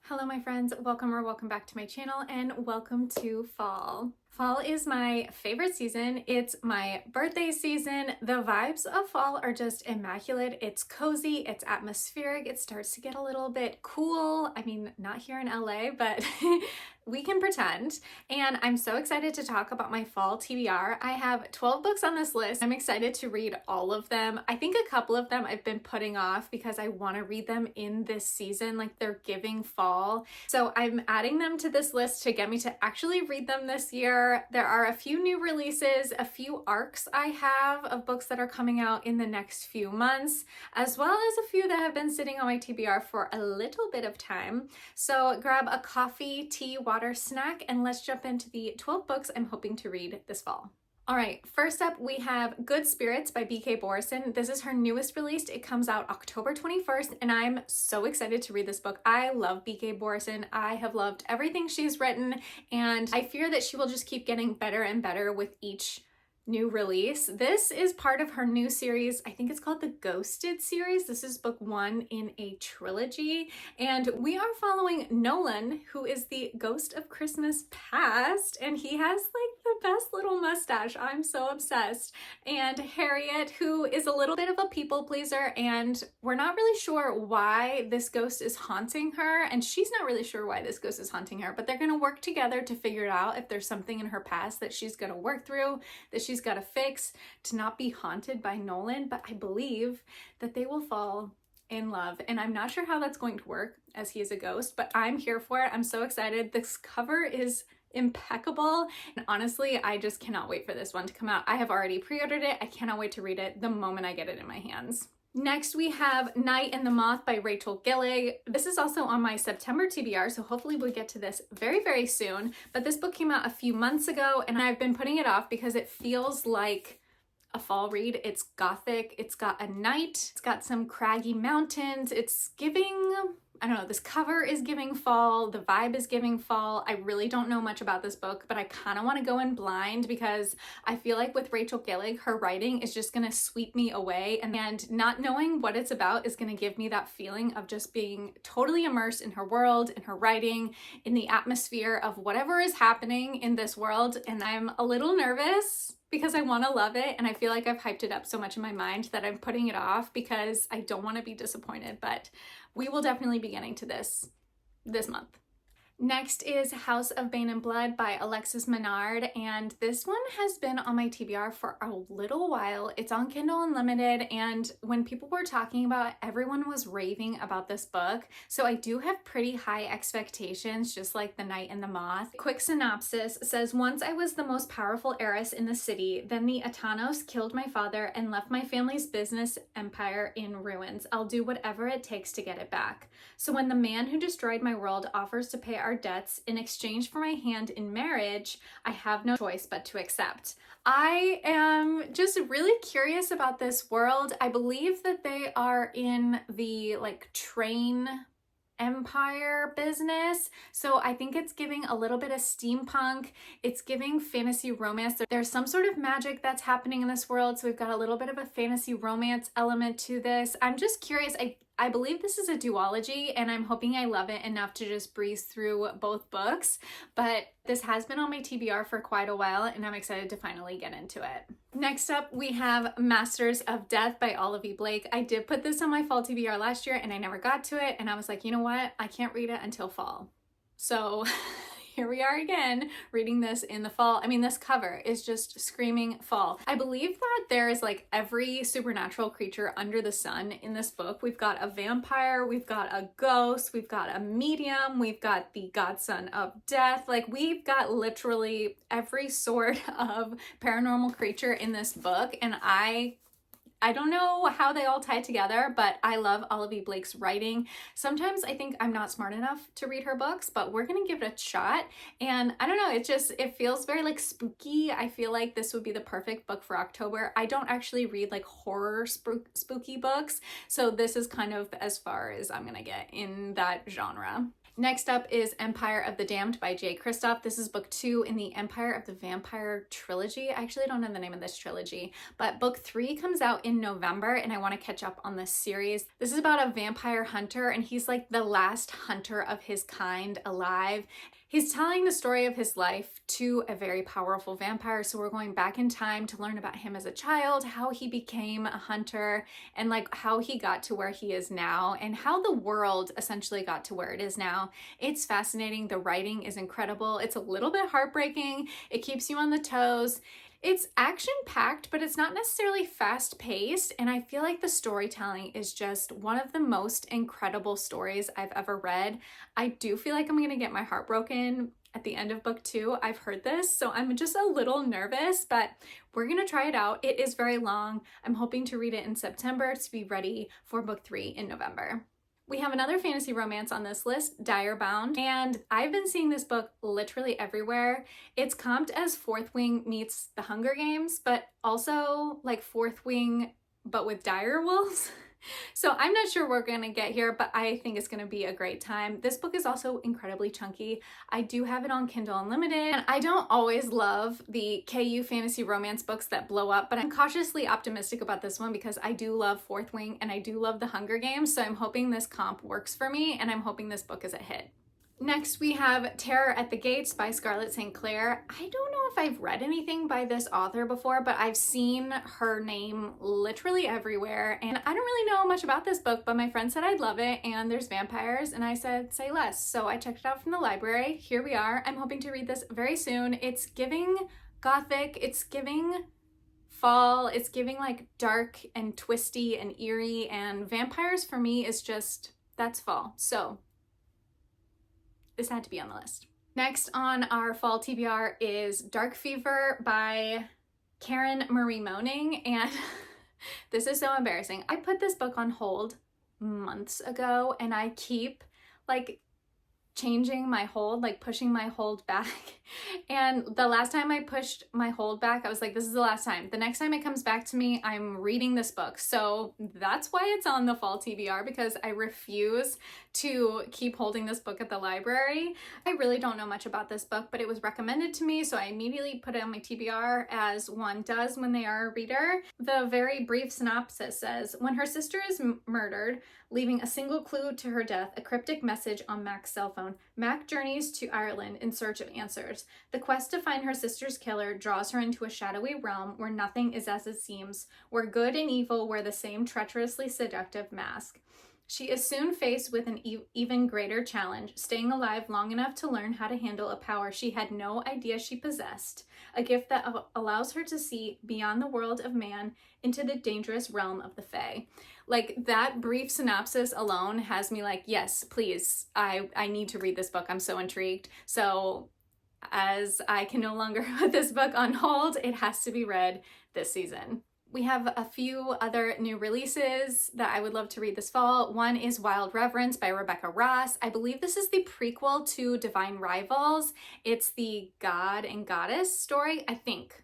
Hello my friends, welcome back to my channel and welcome to fall. Fall is my favorite season. It's my birthday season. The vibes of fall are just immaculate. It's cozy, it's atmospheric, it starts to get a little bit cool. I mean, not here in LA, but we can pretend. And I'm so excited to talk about my fall TBR. I have 12 books on this list. I'm excited to read all of them. I think a couple of them I've been putting off because I want to read them in this season, like they're giving fall. So I'm adding them to this list to get me to actually read them this year. There are a few new releases, a few arcs I have of books that are coming out in the next few months, as well as a few that have been sitting on my TBR for a little bit of time. So grab a coffee, tea, water, snack, and let's jump into the 12 books I'm hoping to read this fall. All right, first up we have Good Spirits by B.K. Borison. This is her newest release. It comes out October 21st, and I'm so excited to read this book. I love B.K. Borison. I have loved everything she's written, and I fear that she will just keep getting better and better with each new release. This is part of her new series. I think it's called the Ghosted series. This is book one in a trilogy, and we are following Nolan, who is the ghost of Christmas past, and he has like the best little mustache. I'm so obsessed. And Harriet, who is a little bit of a people pleaser, and we're not really sure why this ghost is haunting her, and she's not really sure why this ghost is haunting her, but they're going to work together to figure it out if there's something in her past that she's going to work through, that she's got to fix to not be haunted by Nolan. But I believe that they will fall in love, and I'm not sure how that's going to work as he is a ghost, but I'm here for it. I'm so excited. This cover is impeccable, and honestly I just cannot wait for this one to come out. I have already pre-ordered it. I cannot wait to read it the moment I get it in my hands. Next we have Night and the Moth by Rachel Gillig. This is also on my September TBR, so hopefully we'll get to this very soon. But this book came out a few months ago, and I've been putting it off because it feels like a fall read. It's gothic, it's got a night, it's got some craggy mountains, it's giving, I don't know, this cover is giving fall, the vibe is giving fall. I really don't know much about this book, but I kind of want to go in blind because I feel like with Rachel Gillig, her writing is just going to sweep me away, and not knowing what it's about is going to give me that feeling of just being totally immersed in her world, in her writing, in the atmosphere of whatever is happening in this world. And I'm a little nervous because I want to love it, and I feel like I've hyped it up so much in my mind that I'm putting it off because I don't want to be disappointed, but we will definitely be getting to this month. Next is House of Bane and Blood by Alexis Menard, and this one has been on my TBR for a little while. It's on Kindle Unlimited, and when people were talking about it, everyone was raving about this book, so I do have pretty high expectations, just like The Night and the Moth. Quick synopsis says, once I was the most powerful heiress in the city, then the Atanos killed my father and left my family's business empire in ruins. I'll do whatever it takes to get it back. So when the man who destroyed my world offers to pay our debts in exchange for my hand in marriage, I have no choice but to accept. I am just really curious about this world. I believe that they are in the like train empire business, so I think it's giving a little bit of steampunk. It's giving fantasy romance. There's some sort of magic that's happening in this world, so we've got a little bit of a fantasy romance element to this. I'm just curious. I believe this is a duology, and I'm hoping I love it enough to just breeze through both books, but this has been on my TBR for quite a while, and I'm excited to finally get into it. Next up, we have Masters of Death by Olive E. Blake. I did put this on my fall TBR last year, and I never got to it, and I was like, you know what? I can't read it until fall. So here we are again, reading this in the fall. I mean, this cover is just screaming fall. I believe that there is like every supernatural creature under the sun in this book. We've got a vampire, we've got a ghost, we've got a medium, we've got the godson of death. Like, we've got literally every sort of paranormal creature in this book, and I don't know how they all tie together, but I love Olive E. Blake's writing. Sometimes I think I'm not smart enough to read her books, but we're gonna give it a shot. And I don't know, it feels very like spooky. I feel like this would be the perfect book for October. I don't actually read like horror spooky books, so this is kind of as far as I'm gonna get in that genre. Next up is Empire of the Damned by Jay Kristoff. This is book 2 in the Empire of the Vampire trilogy. I actually don't know the name of this trilogy, but book 3 comes out in in November, and I want to catch up on this series. This is about a vampire hunter, and he's like the last hunter of his kind alive. He's telling the story of his life to a very powerful vampire, so we're going back in time to learn about him as a child, how he became a hunter, and like how he got to where he is now, and how the world essentially got to where it is now. It's fascinating. The writing is incredible. It's a little bit heartbreaking. It keeps you on the toes. It's action-packed, but it's not necessarily fast-paced, and I feel like the storytelling is just one of the most incredible stories I've ever read. I do feel like I'm gonna get my heart broken at the end of book 2. I've heard this, so I'm just a little nervous, but we're gonna try it out. It is very long. I'm hoping to read it in September to be ready for book 3 in November. We have another fantasy romance on this list, Dire Bound, and I've been seeing this book literally everywhere. It's comped as Fourth Wing meets The Hunger Games, but also like Fourth Wing, but with dire wolves. So I'm not sure we're gonna get here, but I think it's gonna be a great time. This book is also incredibly chunky. I do have it on Kindle Unlimited, and I don't always love the KU fantasy romance books that blow up, but I'm cautiously optimistic about this one because I do love Fourth Wing and I do love The Hunger Games, so I'm hoping this comp works for me, and I'm hoping this book is a hit. Next, we have Terror at the Gates by Scarlett St. Clair. I don't know if I've read anything by this author before, but I've seen her name literally everywhere, and I don't really know much about this book, but my friend said I'd love it, and there's vampires, and I said, say less. So I checked it out from the library. Here we are. I'm hoping to read this very soon. It's giving gothic, it's giving fall, it's giving like dark and twisty and eerie, and vampires for me is just, that's fall. So this had to be on the list. Next on our fall TBR is Dark Fever by Karen Marie Moaning, and this is so embarrassing. I put this book on hold months ago, and I keep like changing my hold, like pushing my hold back. And the last time I pushed my hold back, I was like, this is the last time. The next time it comes back to me, I'm reading this book. So that's why it's on the fall TBR, because I refuse to keep holding this book at the library. I really don't know much about this book, but it was recommended to me, so I immediately put it on my TBR, as one does when they are a reader. The very brief synopsis says, when her sister is murdered, leaving a single clue to her death, a cryptic message on Mac's cell phone, Mac journeys to Ireland in search of answers. The quest to find her sister's killer draws her into a shadowy realm where nothing is as it seems, where good and evil wear the same treacherously seductive mask. She is soon faced with an even greater challenge, staying alive long enough to learn how to handle a power she had no idea she possessed, a gift that allows her to see beyond the world of man into the dangerous realm of the Fae. Like, that brief synopsis alone has me like, yes, please, I need to read this book. I'm so intrigued. So as I can no longer put this book on hold, it has to be read this season. We have a few other new releases that I would love to read this fall. One is Wild Reverence by Rebecca Ross. I believe this is the prequel to Divine Rivals. It's the god and goddess story, I think.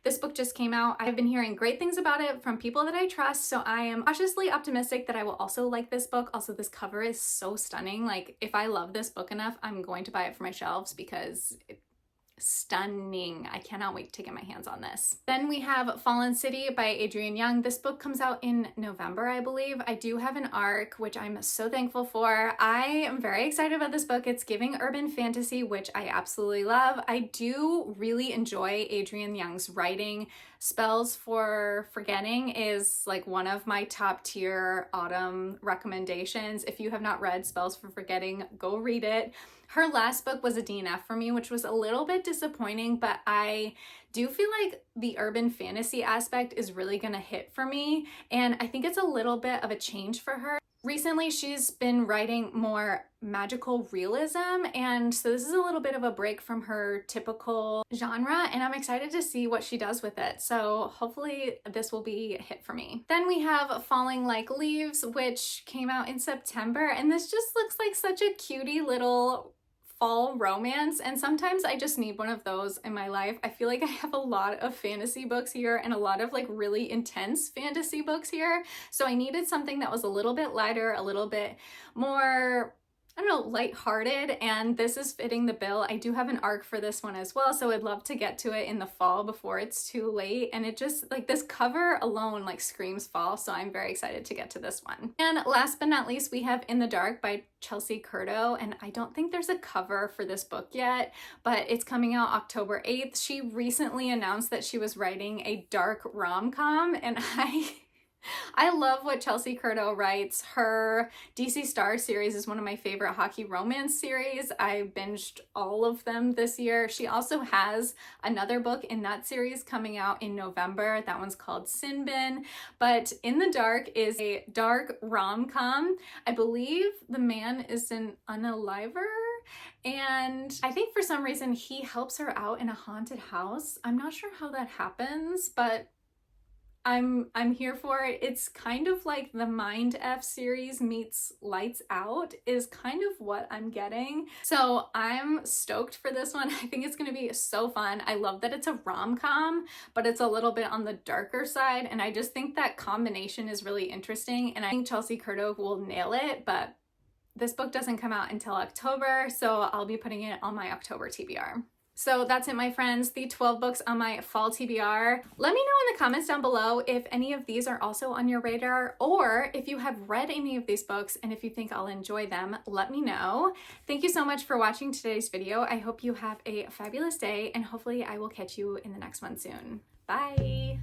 This book just came out. I've been hearing great things about it from people that I trust, so I am cautiously optimistic that I will also like this book. Also, this cover is so stunning. Like, if I love this book enough, I'm going to buy it for my shelves because it's stunning. I cannot wait to get my hands on this. Then we have Fallen City by Adrienne Young. This book comes out in November, I believe. I do have an ARC, which I'm so thankful for. I am very excited about this book. It's giving urban fantasy, which I absolutely love. I do really enjoy Adrienne Young's writing. Spells for Forgetting is like one of my top tier autumn recommendations. If you have not read Spells for Forgetting, go read it. Her last book was a DNF for me, which was a little bit disappointing, but I do feel like the urban fantasy aspect is really gonna hit for me, and I think it's a little bit of a change for her. Recently, she's been writing more magical realism, and so this is a little bit of a break from her typical genre, and I'm excited to see what she does with it. So hopefully this will be a hit for me. Then we have Falling Like Leaves, which came out in September, and this just looks like such a cutie little fall romance, and sometimes I just need one of those in my life. I feel like I have a lot of fantasy books here and a lot of like really intense fantasy books here, so I needed something that was a little bit lighter, a little bit more I don't know, lighthearted, and this is fitting the bill. I do have an arc for this one as well, so I'd love to get to it in the fall before it's too late. And it just, like, this cover alone like screams fall, so I'm very excited to get to this one. And last but not least, we have In the Dark by Chelsea Curto, and I don't think there's a cover for this book yet, but it's coming out October 8th. She recently announced that she was writing a dark rom-com, and I love what Chelsea Curto writes. Her DC Star series is one of my favorite hockey romance series. I binged all of them this year. She also has another book in that series coming out in November. That one's called Sin Bin. But In the Dark is a dark rom-com. I believe the man is an unaliver, and I think for some reason he helps her out in a haunted house. I'm not sure how that happens, but I'm here for it. It's kind of like the Mind F series meets Lights Out is kind of what I'm getting. So I'm stoked for this one. I think it's gonna be so fun. I love that it's a rom-com, but it's a little bit on the darker side, and I just think that combination is really interesting, and I think Chelsea Curto will nail it, but this book doesn't come out until October, so I'll be putting it on my October TBR. So that's it, my friends, the 12 books on my fall TBR. Let me know in the comments down below if any of these are also on your radar, or if you have read any of these books and if you think I'll enjoy them, let me know. Thank you so much for watching today's video. I hope you have a fabulous day, and hopefully I will catch you in the next one soon. Bye!